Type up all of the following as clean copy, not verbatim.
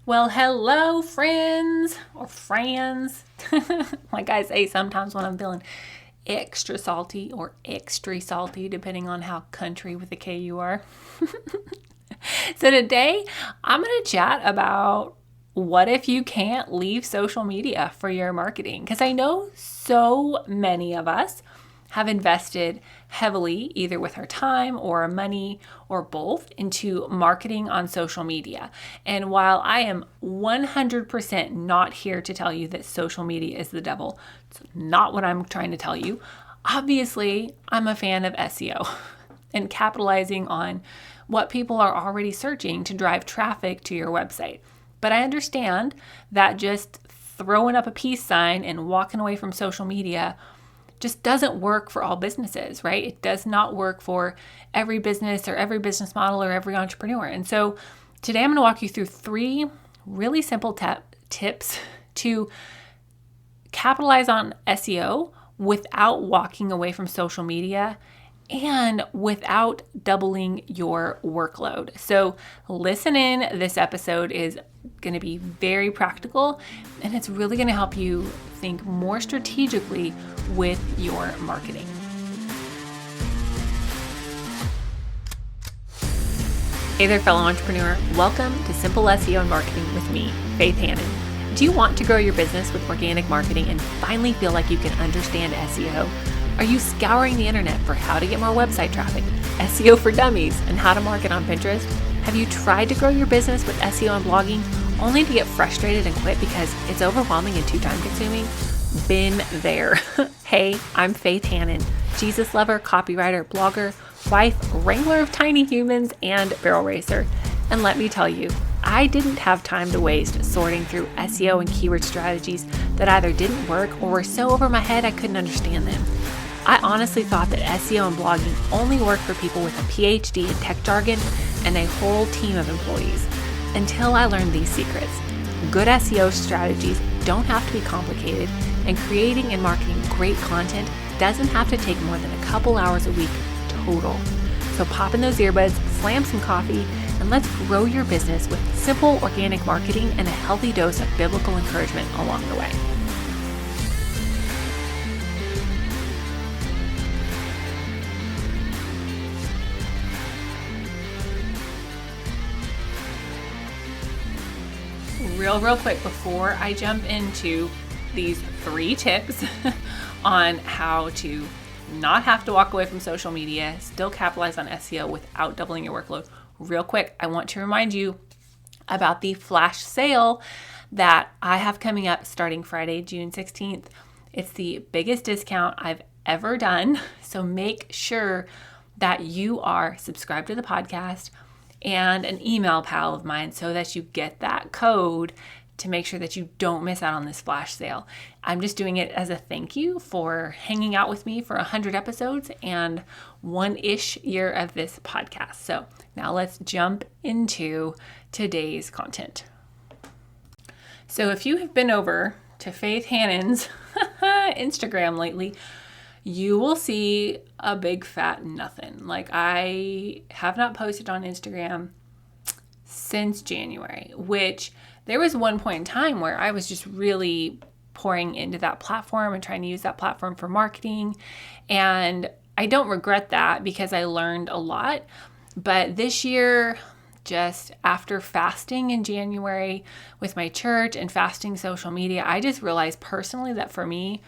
Well, hello, friends or friends. Like I say sometimes when I'm feeling extra salty or extra salty, depending on how country with a K you are. So today I'm going to chat about what if you can't leave social media for your marketing? Because I know so many of us have invested heavily, either with our time or our money or both, into marketing on social media. And while I am 100% not here to tell you that social media is the devil, it's not what I'm trying to tell you. Obviously, I'm a fan of SEO and capitalizing on what people are already searching to drive traffic to your website. But I understand that just throwing up a peace sign and walking away from social media just doesn't work for all businesses, right? It does not work for every business or every business model or every entrepreneur. And so today I'm going to walk you through 3 really simple tips to capitalize on SEO without walking away from social media and without doubling your workload. So listen in. This episode is going to be very practical, and it's really going to help you think more strategically with your marketing. Hey there, fellow entrepreneur. Welcome to Simple SEO and Marketing with me, Faith Hannon. Do you want to grow your business with organic marketing and finally feel like you can understand SEO? Are you scouring the internet for how to get more website traffic, SEO for dummies, and how to market on Pinterest? Have you tried to grow your business with SEO and blogging only to get frustrated and quit because it's overwhelming and too time consuming? Been there. Hey, I'm Faith Hannon, Jesus lover, copywriter, blogger, wife, wrangler of tiny humans, and barrel racer. And let me tell you, I didn't have time to waste sorting through SEO and keyword strategies that either didn't work or were so over my head I couldn't understand them. I honestly thought that SEO and blogging only worked for people with a PhD in tech jargon and a whole team of employees, until I learned these secrets. Good SEO strategies don't have to be complicated, and creating and marketing great content doesn't have to take more than a couple hours a week total. So pop in those earbuds, slam some coffee, and let's grow your business with simple organic marketing and a healthy dose of biblical encouragement along the way. Real quick before I jump into these 3 tips on how to not have to walk away from social media, still capitalize on SEO without doubling your workload. Real quick, I want to remind you about the flash sale that I have coming up starting Friday, June 16th. It's the biggest discount I've ever done. So make sure that you are subscribed to the podcast and an email pal of mine so that you get that code to make sure that you don't miss out on this flash sale. I'm just doing it as a thank you for hanging out with me for 100 episodes and 1-ish year of this podcast. So now let's jump into today's content. So if you have been over to Faith Hannon's Instagram lately, you will see a big fat nothing. Like, I have not posted on Instagram since January, which there was one point in time where I was just really pouring into that platform and trying to use that platform for marketing. And I don't regret that because I learned a lot. But this year, just after fasting in January with my church and fasting social media, I just realized personally that for me,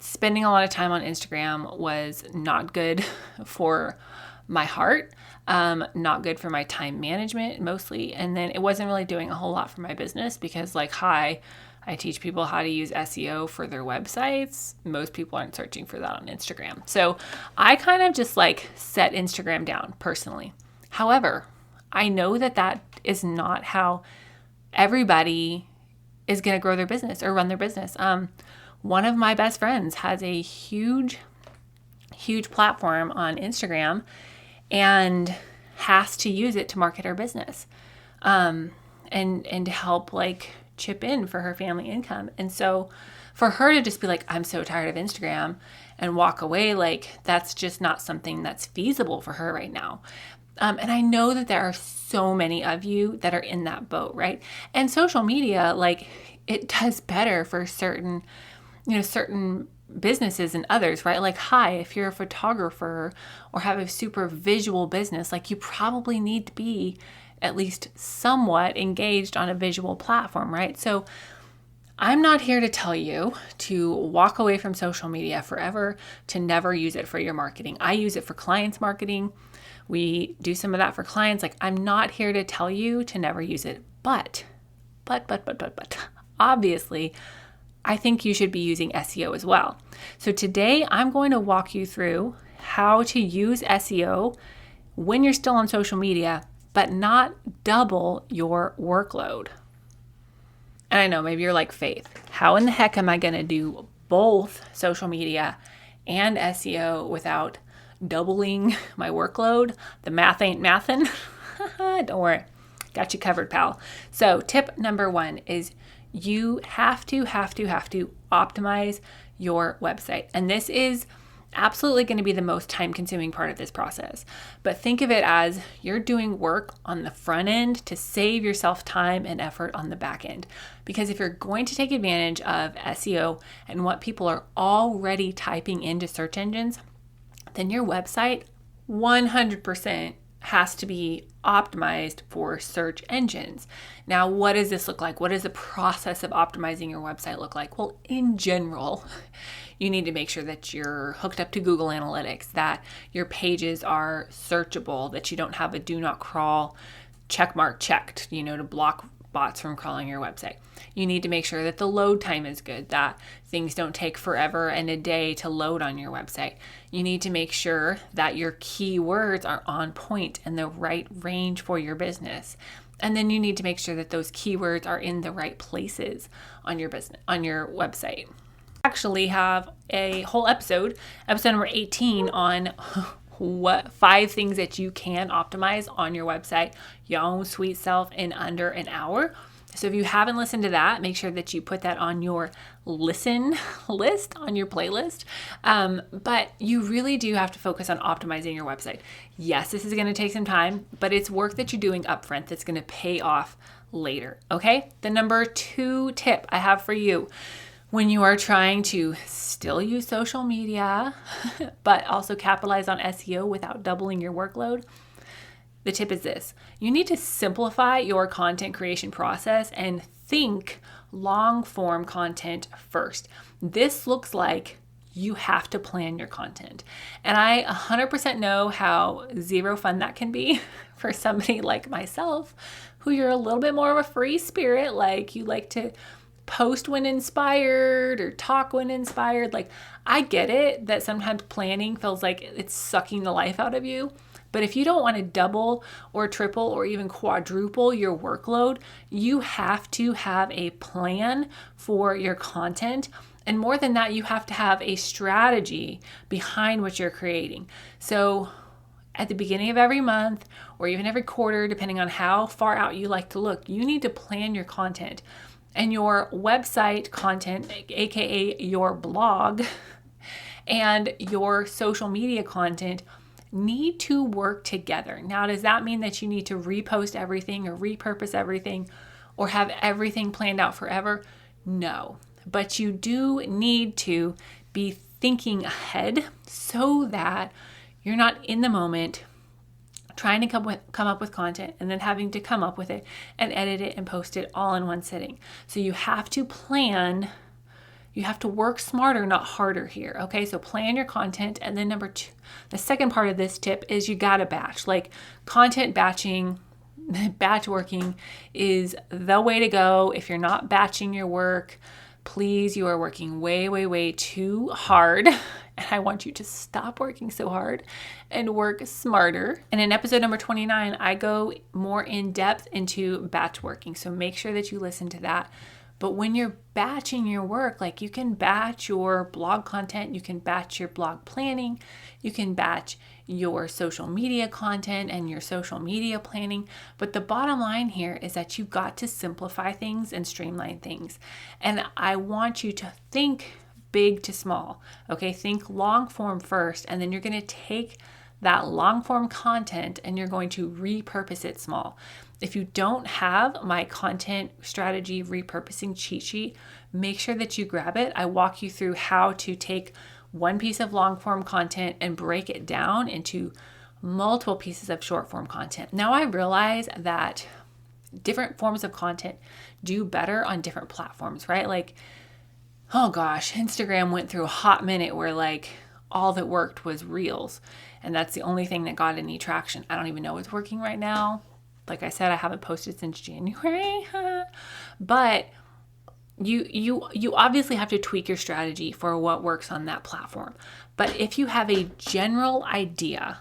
spending a lot of time on Instagram was not good for my heart, not good for my time management mostly. And then it wasn't really doing a whole lot for my business because I teach people how to use SEO for their websites. Most people aren't searching for that on Instagram. So I kind of just set Instagram down personally. However, I know that that is not how everybody is going to grow their business or run their business. One of my best friends has a huge platform on Instagram and has to use it to market her business, and to help chip in for her family income. And so for her to just be like, I'm so tired of Instagram and walk away, that's just not something that's feasible for her right now. And I know that there are so many of you that are in that boat, right? And social media, like, it does better for certain businesses and others, right? Like, hi, if you're a photographer or have a super visual business, like, you probably need to be at least somewhat engaged on a visual platform, right? So I'm not here to tell you to walk away from social media forever, to never use it for your marketing. I use it for clients' marketing. We do some of that for clients. Like, I'm not here to tell you to never use it, but, obviously, I think you should be using SEO as well. So today I'm going to walk you through how to use SEO when you're still on social media, but not double your workload. And I know maybe you're like, Faith, how in the heck am I going to do both social media and SEO without doubling my workload? The math ain't mathin'. Don't worry. Got you covered, pal. So tip number 1 is you have to optimize your website. And this is absolutely going to be the most time-consuming part of this process. But think of it as you're doing work on the front end to save yourself time and effort on the back end. Because if you're going to take advantage of SEO and what people are already typing into search engines, then your website 100% has to be optimized for search engines. Now, what does this look like? What does the process of optimizing your website look like? Well, in general, you need to make sure that you're hooked up to Google Analytics, that your pages are searchable, that you don't have a do not crawl check mark checked, to block bots from crawling your website. You need to make sure that the load time is good, that things don't take forever and a day to load on your website. You need to make sure that your keywords are on point and the right range for your business. And then you need to make sure that those keywords are in the right places on your business, on your website. I actually have a whole episode number 18 on what 5 things that you can optimize on your website, your own sweet self, in under an hour. So if you haven't listened to that, make sure that you put that on your listen list, on your playlist. But you really do have to focus on optimizing your website. Yes, this is going to take some time, but it's work that you're doing upfront that's going to pay off later. Okay? The number 2 tip I have for you when you are trying to still use social media, but also capitalize on SEO without doubling your workload, the tip is this. You need to simplify your content creation process and think long form content first. This looks like you have to plan your content. And I 100% know how zero fun that can be for somebody like myself, who you're a little bit more of a free spirit, like you like to post when inspired or talk when inspired. Like, I get it that sometimes planning feels like it's sucking the life out of you. But if you don't want to double or triple or even quadruple your workload, you have to have a plan for your content. And more than that, you have to have a strategy behind what you're creating. So at the beginning of every month or even every quarter, depending on how far out you like to look, you need to plan your content. And your website content, aka your blog, and your social media content need to work together. Now, does that mean that you need to repost everything or repurpose everything or have everything planned out forever? No, but you do need to be thinking ahead so that you're not in the moment trying to come up with content and then having to come up with it and edit it and post it all in one sitting. So you have to plan, you have to work smarter, not harder here. Okay, so plan your content. And then number 2, the second part of this tip is you gotta batch. Like, content batching, batch working is the way to go. If you're not batching your work, please, you are working way too hard. And I want you to stop working so hard and work smarter. And in episode number 29, I go more in depth into batch working. So make sure that you listen to that. But when you're batching your work, like, you can batch your blog content, you can batch your blog planning, you can batch your social media content and your social media planning. But the bottom line here is that you've got to simplify things and streamline things. And I want you to think big to small. Okay, think long form first, and then you're going to take that long form content and you're going to repurpose it small. If you don't have my content strategy repurposing cheat sheet, make sure that you grab it. I walk you through how to take one piece of long form content and break it down into multiple pieces of short form content. Now I realize that different forms of content do better on different platforms, right? Like, oh gosh, Instagram went through a hot minute where like all that worked was Reels. And that's the only thing that got any traction. I don't even know what's working right now. Like I said, I haven't posted since January, but you obviously have to tweak your strategy for what works on that platform. But if you have a general idea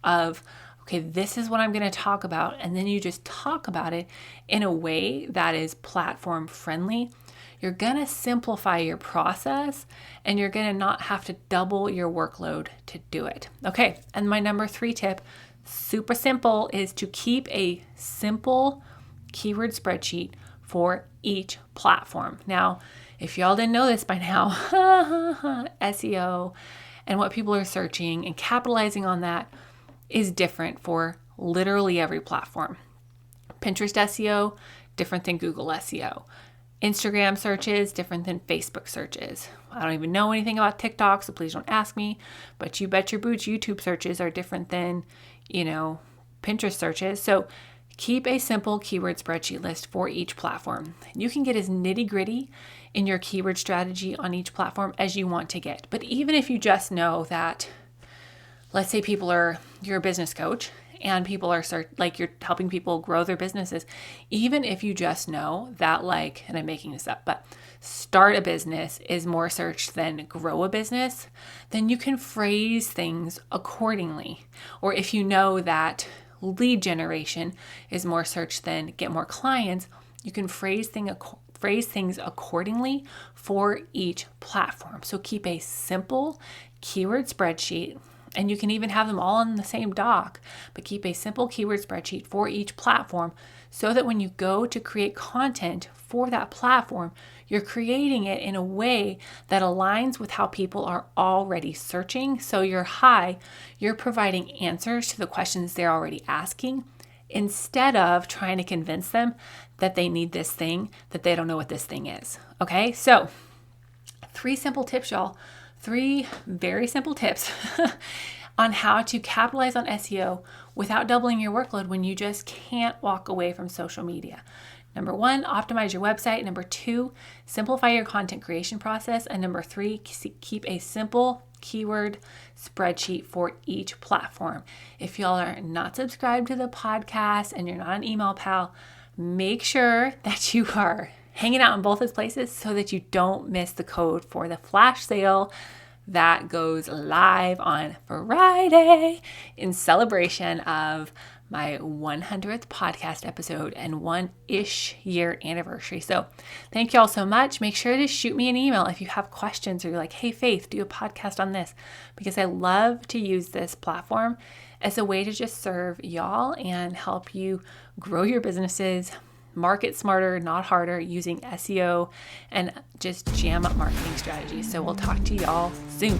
of, okay, this is what I'm going to talk about, and then you just talk about it in a way that is platform friendly, you're going to simplify your process and you're going to not have to double your workload to do it. Okay, and my number 3 tip, super simple, is to keep a simple keyword spreadsheet for each platform. Now, if y'all didn't know this by now, SEO and what people are searching and capitalizing on that is different for literally every platform. Pinterest SEO, different than Google SEO. Instagram searches, different than Facebook searches. I don't even know anything about TikTok, so please don't ask me, but you bet your boots YouTube searches are different than, Pinterest searches. So keep a simple keyword spreadsheet list for each platform. You can get as nitty-gritty in your keyword strategy on each platform as you want to get. But even if you just know that, let's say you're a business coach and people are you're helping people grow their businesses. Even if you just know that and I'm making this up, but start a business is more searched than grow a business, then you can phrase things accordingly. Or if you know that lead generation is more searched than get more clients, you can phrase things accordingly for each platform. So keep a simple keyword spreadsheet, and you can even have them all on the same doc, but keep a simple keyword spreadsheet for each platform so that when you go to create content for that platform, you're creating it in a way that aligns with how people are already searching. So you're providing answers to the questions they're already asking instead of trying to convince them that they need this thing, that they don't know what this thing is. Okay, so 3 simple tips, y'all. 3 very simple tips on how to capitalize on SEO without doubling your workload when you just can't walk away from social media. Number 1, optimize your website. Number 2, simplify your content creation process. And number 3, keep a simple keyword spreadsheet for each platform. If y'all are not subscribed to the podcast and you're not an email pal, make sure that you are hanging out in both those places so that you don't miss the code for the flash sale that goes live on Friday in celebration of my 100th podcast episode and 1-ish year anniversary. So thank you all so much. Make sure to shoot me an email if you have questions or you're like, hey, Faith, do a podcast on this, because I love to use this platform as a way to just serve y'all and help you grow your businesses, market smarter, not harder, using SEO and just jam up marketing strategies. So we'll talk to y'all soon.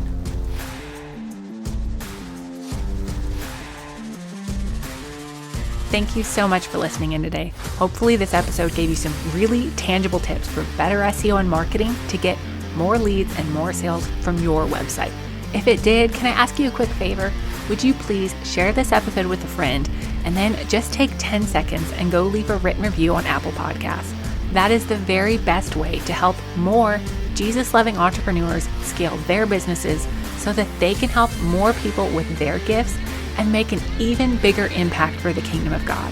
Thank you so much for listening in today. Hopefully this episode gave you some really tangible tips for better SEO and marketing to get more leads and more sales from your website. If it did, can I ask you a quick favor? Would you please share this episode with a friend and then just take 10 seconds and go leave a written review on Apple Podcasts. That is the very best way to help more Jesus-loving entrepreneurs scale their businesses so that they can help more people with their gifts and make an even bigger impact for the kingdom of God.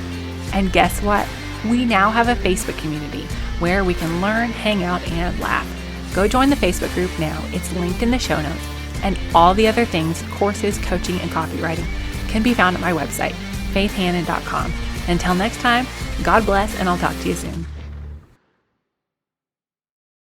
And guess what? We now have a Facebook community where we can learn, hang out, and laugh. Go join the Facebook group now. It's linked in the show notes. And all the other things, courses, coaching, and copywriting can be found at my website, faithhannon.com. Until next time, God bless, and I'll talk to you soon.